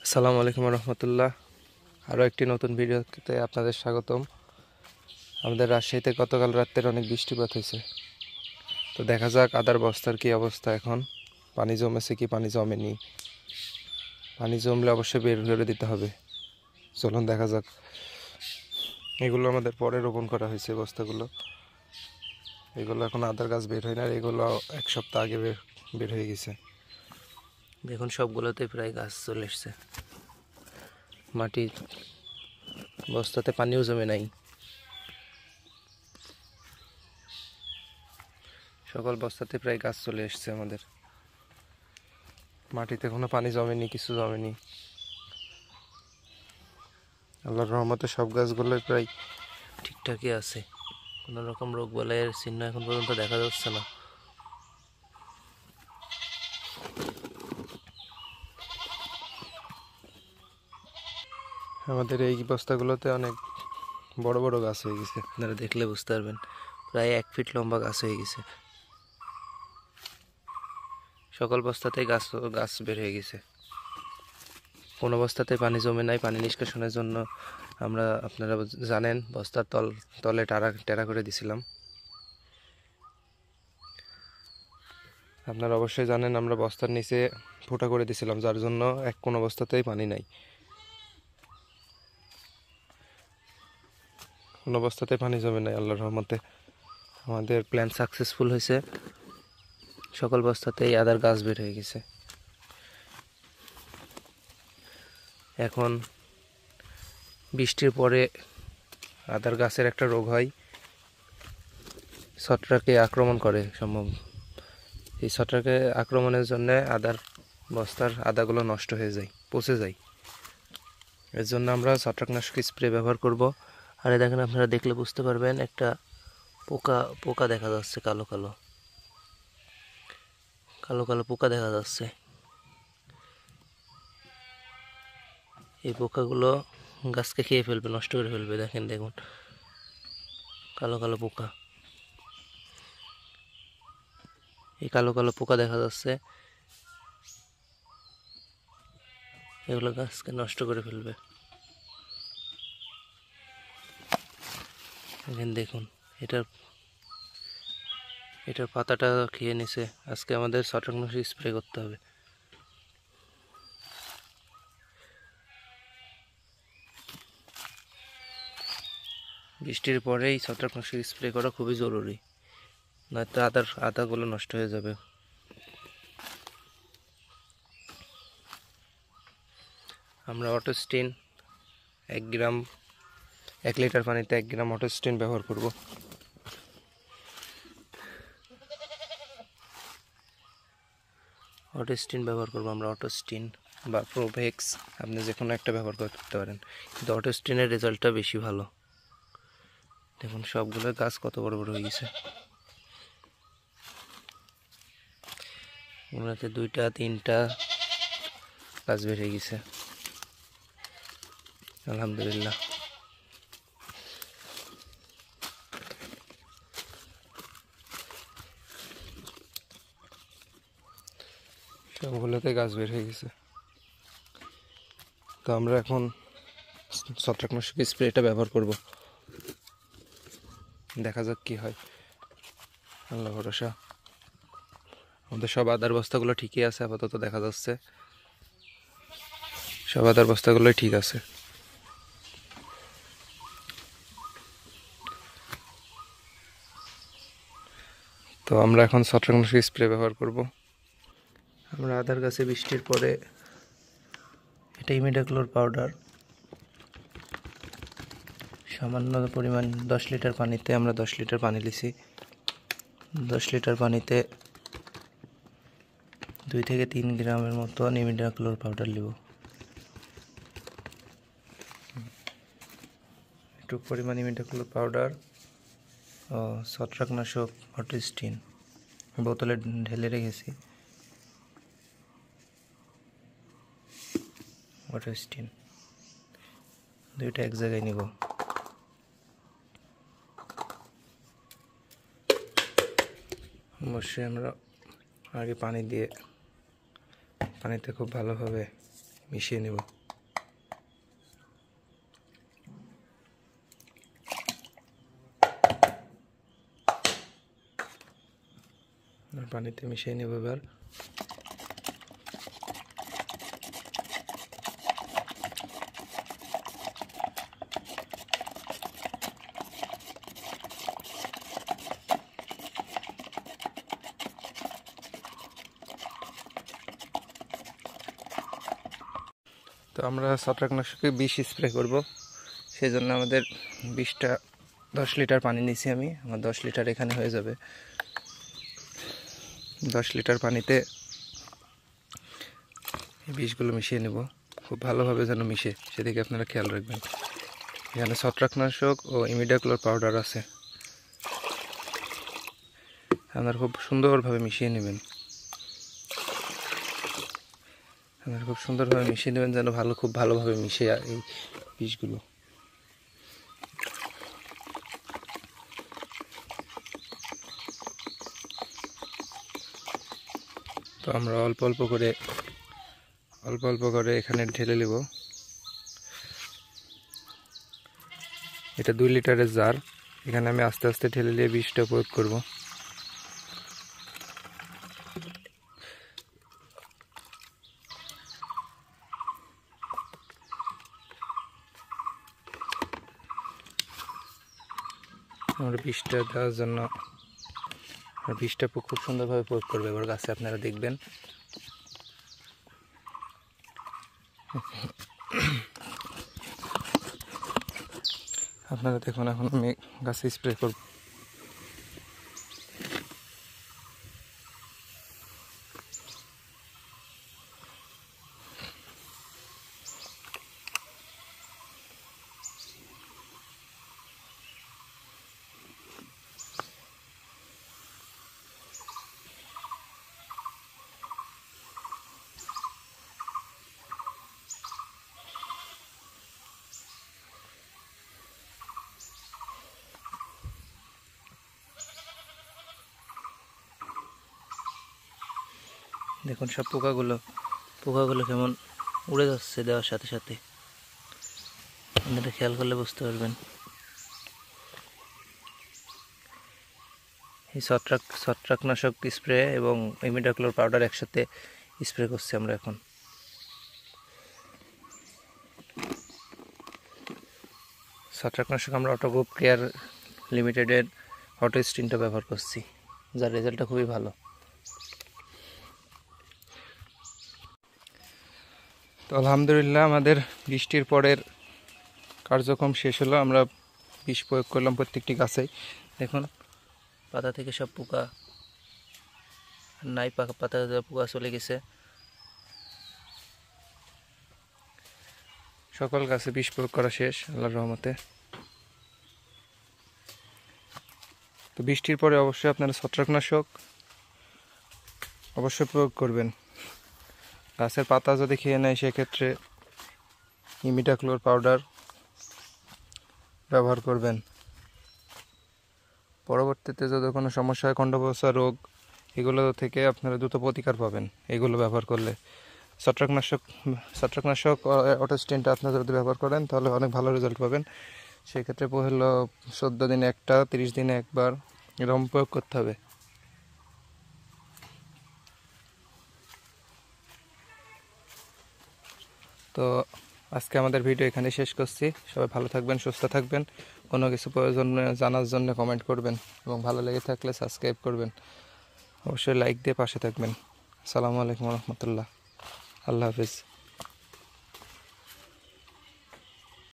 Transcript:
আসসালামু আলাইকুম রহমতুল্লাহ। আরও একটি নতুন ভিডিওতে আপনাদের স্বাগতম। আমাদের রাজশাহীতে গতকাল রাত্রে অনেক বৃষ্টিপাত হয়েছে, তো দেখা যাক আদার বস্তার কি অবস্থা। এখন পানি জমেছে কি পানি জমেনি, পানি জমলে অবশ্যই বের করে দিতে হবে। চলুন দেখা যাক। এগুলো আমাদের পরে রোপণ করা হয়েছে বস্তাগুলো, এগুলো এখন আদার গাছ বের হয় না, আর এগুলো এক সপ্তাহ আগে বের হয়ে গেছে। দেখুন সবগুলোতে প্রায় গাছ চলে এসছে, মাটি বস্তাতে পানিও জমে নাই। সকল বস্তাতে প্রায় গাছ চলে এসছে আমাদের, মাটিতে কোনো পানি জমেনি, কিছু জমেনি। আল্লাহর রহমতে সব গাছগুলোই প্রায় ঠিকঠাকই আছে, কোনো রকম রোগ বালাইয়ের চিহ্ন এখন পর্যন্ত দেখা যাচ্ছে না। আমাদের এই বস্তাগুলোতে অনেক বড় বড় গাছ হয়ে গেছে, আপনারা দেখলে বুঝতে পারবেন। প্রায় 1 ফিট লম্বা গাছ হয়ে গেছে। সকল বস্তাতেই গাছ বের হয়ে গেছে। কোনো বস্তাতে পানি জমে নাই। পানি নিষ্কাশনের জন্য আপনারা জানেন বস্তার তলে টেরা করে দিছিলাম। আপনারা অবশ্যই জানেন আমরা বস্তার নিচে ফুটা করে দিছিলাম, যার জন্য কোনো বস্তাতেই পানি নাই, কোনো বস্তাতেই পানি জমে নাই। আল্লাহর রহমতে আমাদের প্ল্যান সাকসেসফুল হয়েছে। সকল বস্তাতেই আদার গাছ বের হয়ে গেছে। এখন বৃষ্টির পরে আদার গাছের একটা রোগ হয়, ছত্রাকে আক্রমণ করে সম্ভব। এই ছত্রাকে আক্রমণের জন্য বস্তার আদাগুলো নষ্ট হয়ে যায়, পচে যায়। এর জন্য আমরা ছত্রাকনাশক স্প্রে ব্যবহার করব। আর দেখেন, আপনারা দেখলে বুঝতে পারবেন, একটা পোকা দেখা যাচ্ছে, কালো কালো কালো কালো পোকা দেখা যাচ্ছে। এই পোকাগুলো গাছকে খেয়ে ফেলবে, নষ্ট করে ফেলবে। দেখুন কালো কালো পোকা, এই কালো কালো পোকা দেখা যাচ্ছে, এগুলো গাছকে নষ্ট করে ফেলবে। দেখুন এটার পাতাটা খেয়ে নিছে। আজকে আমাদের ছত্রাকনাশক স্প্রে করতে হবে। বৃষ্টির পরেই ছত্রাকনাশক স্প্রে করা খুবই জরুরি, নয়তো আদাগুলো নষ্ট হয়ে যাবে। আমরা অটোস্টিন 1 লিটার পানিতে 1 গ্রাম অটোস্টিন ব্যবহার করব। আমরা অটোস্টিন বা প্রোভেক্স, আপনি যে কোনো একটা ব্যবহার করতে পারেন, কিন্তু অটোস্টিনের রেজাল্টটা বেশি ভালো। দেখুন সবগুলো গাছ কত বড় বড় হয়ে গেছে। এগুলোতে 2টা 3টা গাছ বের হয়ে গেছে, আলহামদুলিল্লাহ। সবগুলোতে গাছ বের হয়ে গেছে। তো আমরা এখন ছত্রাকনাশক স্প্রেটা ব্যবহার করব, দেখা যাক কি হয়। আল্লাহ ভরসা। আমাদের সব আদার বস্তাগুলো ঠিকই আছে আপাতত, দেখা যাচ্ছে সব আদার বস্তাগুলোই ঠিক আছে। তো আমরা এখন ছত্রাকনাশক স্প্রে ব্যবহার করব। আমরা আদার গাছে বৃষ্টির পরে এটা ইমিডাক্লোর পাউডার সামান্য পরিমাণ 10 লিটার পানিতে, আমরা 10 লিটার পানি লিছি। 10 লিটার পানিতে 2 থেকে 3 গ্রামের মতো ইমিডাক্লোর পাউডার নেব। একটু পরিমাণ ইমিডাক্লোর পাউডার ও ছত্রাকনাশক অটোস্টিন বোতলে ঢেলে রেখেছি। অটোস্টিন 2টা এক জায়গায় নিব। অবশ্যই আমরা আগে পানিতে খুব ভালোভাবে মিশিয়ে নেব। পানিতে মিশিয়ে নেব এবার। তো আমরা ছত্রাকনাশকে বিষ স্প্রে করব, সেই জন্য আমাদের 10 লিটার পানি নিয়েছি আমি। আমার 10 লিটার এখানে হয়ে যাবে। 10 লিটার পানিতে এই বিষগুলো মিশিয়ে নেব, খুব ভালোভাবে যেন মিশে, সেদিকে আপনারা খেয়াল রাখবেন। এখানে ছত্রাকনাশক ও ইমিডাক্লোর পাউডার আছে, আপনারা খুব সুন্দরভাবে মিশিয়ে নেবেন। আপনারা খুব সুন্দরভাবে মিশিয়ে নেবেন যেন খুব ভালোভাবে মিশে এই বিষগুলো। তো আমরা অল্প অল্প করে এখানে ঢেলে নেব। এটা 2 লিটারের জার, এখানে আমি আস্তে আস্তে ঢেলে নিয়ে বিষটা প্রয়োগ করব। আমরা বিষটা দেওয়ার জন্য বিষটা খুব সুন্দরভাবে প্রয়োগ করবে এবার গাছে, আপনারা দেখবেন। আপনারা দেখুন, এখন আমি গাছে স্প্রে করব। দেখুন সব পোকাগুলো কেমন উড়ে যাচ্ছে দেওয়ার সাথে সাথে, আপনারা খেয়াল করলে বুঝতে পারবেন। এই ছত্রাকনাশক স্প্রে এবং ইমিডাক্লোর পাউডার একসাথে স্প্রে করছি আমরা এখন। ছত্রাকনাশক আমরা অটোগ্রুপ কেয়ার লিমিটেডের অটো স্টিনটা ব্যবহার করছি, যার রেজাল্টটা খুবই ভালো। তো আলহামদুলিল্লাহ, আমাদের বৃষ্টির পরের কার্যক্রম শেষ হলো। আমরা বিষ প্রয়োগ করলাম প্রত্যেকটি গাছেই। দেখুন পাতা থেকে সব পোকা নাই, পাতা পোকা চলে গেছে। সকল গাছে বিষ প্রয়োগ করা শেষ আল্লাহর রহমতে। তো বৃষ্টির পরে অবশ্যই আপনারা ছত্রাকনাশক অবশ্যই প্রয়োগ করবেন। গাছের পাতা যদি খেয়ে নেয় সেক্ষেত্রে ইমিডাক্লোর পাউডার ব্যবহার করবেন। পরবর্তীতে যদি কোনো সমস্যা হয়, খণ্ডপচা রোগ, এগুলো থেকে আপনারা দ্রুত প্রতিকার পাবেন এগুলো ব্যবহার করলে। ছত্রাকনাশক অটোস্টিনটা আপনারা যদি ব্যবহার করেন তাহলে অনেক ভালো রেজাল্ট পাবেন। সেক্ষেত্রে হলো 14 দিনে একটা, 30 দিনে একবার এরকম প্রয়োগ করতে হবে। তো আজকে আমাদের ভিডিও এখানে শেষ করছি। সবাই ভালো থাকবেন, সুস্থ থাকবেন। কোনো কিছু প্রয়োজন জানার জন্য কমেন্ট করবেন এবং ভালো লেগে থাকলে সাবস্ক্রাইব করবেন। অবশ্যই লাইক দিয়ে পাশে থাকবেন। আসসালামু আলাইকুম রহমতুল্লাহ। আল্লাহ হাফিজ।